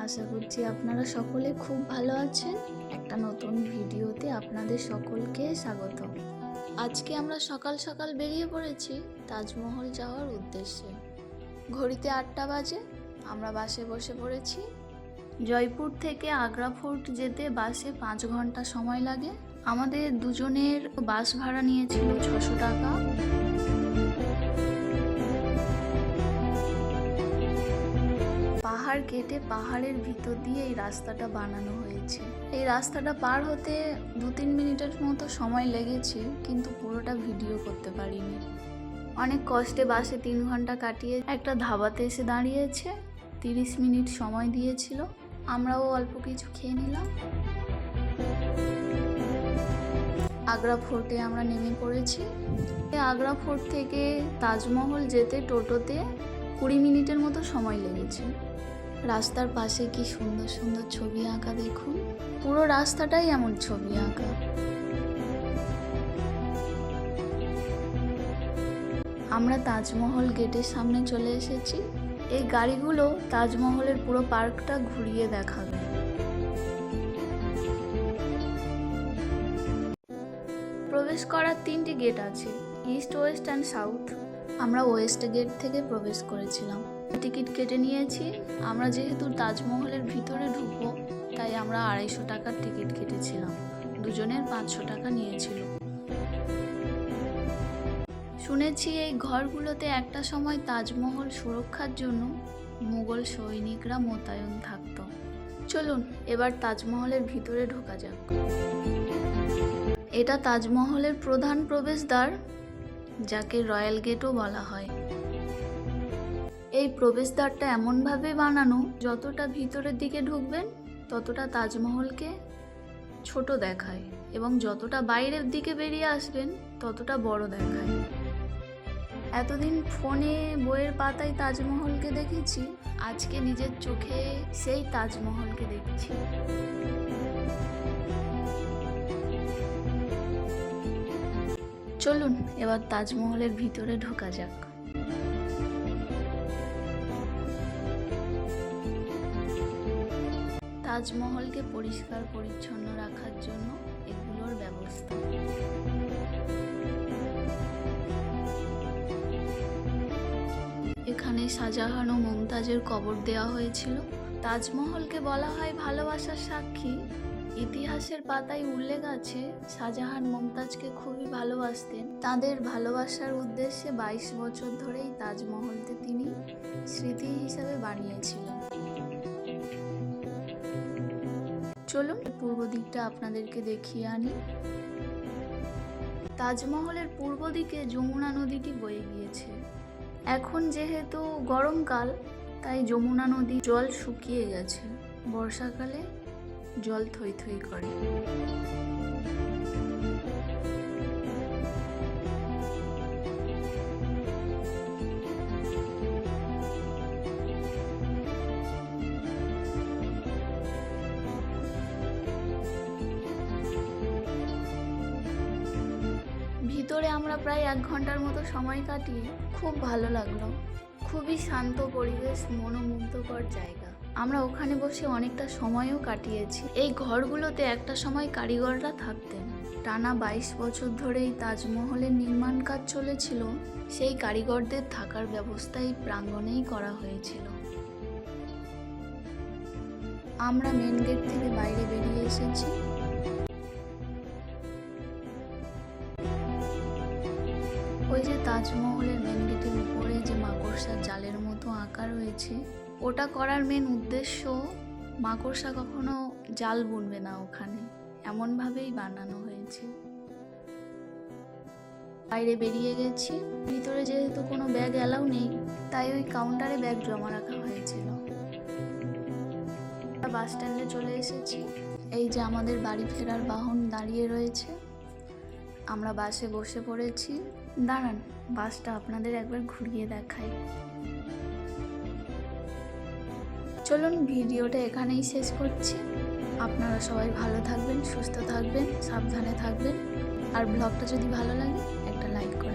আশা করছি আপনারা সকলে খুব ভালো আছেন। একটা নতুন ভিডিওতে আপনাদের সকলকে স্বাগত। আজকে আমরা সকাল সকাল বেরিয়ে পড়েছি তাজমহল যাওয়ার উদ্দেশ্যে। ঘড়িতে 8টা বাজে। আমরা বাসে বসে পড়েছি। জয়পুর থেকে আগ্রা ফোর্ট যেতে বাসে 5 ঘন্টা সময় লাগে। আমাদের দুজনের বাস ভাড়া নিয়েছিল 600 টাকা। পাহাড় কেটে পাহাড়ের ভিতর দিয়ে এই রাস্তাটা বানানো হয়েছে। এই রাস্তাটা পার হতে 2-3 মিনিটের মতো সময় লেগেছে, কিন্তু পুরোটা ভিডিও করতে পারিনি। অনেক কষ্টে বাসে 3 ঘন্টা কাটিয়ে একটা ধাবাতে এসে দাঁড়িয়েছে। 30 মিনিট সময় দিয়েছিল। আমরাও অল্প কিছু খেয়ে নিলাম। আগ্রা ফোর্টে আমরা নেমে পড়েছি। আগ্রা ফোর্ট থেকে তাজমহল যেতে টোটোতে 20 মিনিটের মতো সময় লেগেছে। রাস্তার পাশে কি সুন্দর সুন্দর ছবি আঁকা দেখুন। পুরো রাস্তাটাই এমন ছবি আঁকা। আমরা তাজমহল গেটের সামনে চলে এসেছি। এই গাড়িগুলো তাজমহলের পুরো পার্কটা ঘুরিয়ে দেখাবে। প্রবেশ করার 3টি গেট আছে, ইস্ট, ওয়েস্ট অ্যান্ড সাউথ। আমরা ওয়েস্ট গেট থেকে প্রবেশ করেছিলাম। টিকিট কেটে নিয়েছি। আমরা যেহেতু তাজমহলের ভিতরে ঢুকবো, তাই আমরা 250 টাকার টিকিট কেটেছিলাম। দুজনের 500 টাকা নিয়েছিল। শুনেছি এই ঘরগুলোতে একটা সময় তাজমহল সুরক্ষার জন্য মুঘল সৈনিকরা মোতায়েন থাকতো। চলুন এবার তাজমহলের ভিতরে ঢোকা যাক। এটা তাজমহলের প্রধান প্রবেশদ্বার, যাকে রয়্যাল গেটও বলা হয়। এই প্রবেশদ্বারটা এমনভাবে বানানো, যতটা ভিতরের দিকে ঢুকবেন ততটা তাজমহলকে ছোট দেখায়, এবং যতটা বাইরের দিকে বেরিয়ে আসবেন ততটা বড় দেখায়। এতদিন ফোনে, বইয়ের পাতায় তাজমহলকে দেখেছি, আজকে নিজের চোখে সেই তাজমহলকে দেখছি। চলুন এবার তাজমহলের ভিতরে ঢোকা যাক। তাজমহলকে পরিষ্কার পরিচ্ছন্ন রাখার জন্য এগুলোর ব্যবস্থা। এখানে শাহজাহান ও মমতাজের কবর দেওয়া হয়েছিল। তাজমহলকে বলা হয় ভালোবাসার সাক্ষী। ইতিহাসের পাতায় উল্লেখ আছে শাহজাহান মমতাজকে খুবই ভালোবাসতেন। তাদের ভালোবাসার উদ্দেশ্যে 22 বছর ধরেই তাজমহলকে তিনি স্মৃতি হিসাবে বানিয়েছিলেন। চলুন পূর্ব দিকটা আপনাদেরকে দেখিয়ে আনি। তাজমহলের পূর্ব দিকে যমুনা নদীটি বয়ে গিয়েছে। এখন যেহেতু গরমকাল, তাই যমুনা নদী জল শুকিয়ে গেছে। বর্ষাকালে জল থই থই করে। ভিতরে আমরা প্রায় 1 ঘন্টার মতো সময় কাটিয়ে খুব ভালো লাগলো। খুবই শান্ত পরিবেশ, মনোমুগ্ধকর জায়গা। আমরা ওখানে বসে অনেকটা সময়ও কাটিয়েছি। এই ঘরগুলোতে একটা সময় কারিগররা থাকতেন। টানা 22 বছর ধরে এই তাজমহলের নির্মাণ কাজ চলেছিল। সেই কারিগরদের থাকার ব্যবস্থা এই প্রাঙ্গণেই করা হয়েছিল। আমরা মেন গেট থেকে বাইরে বেরিয়ে এসেছি। ওই যে তাজমহলের মেন গেটের উপরে যে মাকড়সার জালের মতো আঁকা রয়েছে, ওটা করার মেন উদ্দেশ্য মাকড়সা কখনো জাল বুনবে না ওখানে, এমনভাবেই বানানো হয়েছে। বাইরে বেরিয়ে গেছি। ভিতরে যেহেতু কোনো ব্যাগ অ্যালাউ নেই, তাই ওই কাউন্টারে ব্যাগ জমা রাখা হয়েছিল। বাস স্ট্যান্ডে চলে এসেছি। এই যে আমাদের বাড়ি ফেরার বাহন দাঁড়িয়ে রয়েছে। আমরা বাসে বসে পড়েছি। দাঁড়ান, বাসটা আপনাদের একবার ঘুরিয়ে দেখাই। চলুন ভিডিওটা এখানেই শেষ করছি। আপনারা সবাই ভালো থাকবেন, সুস্থ থাকবেন, সাবধানে থাকবেন। আর ব্লগটা যদি ভালো লাগে একটা লাইক করুন।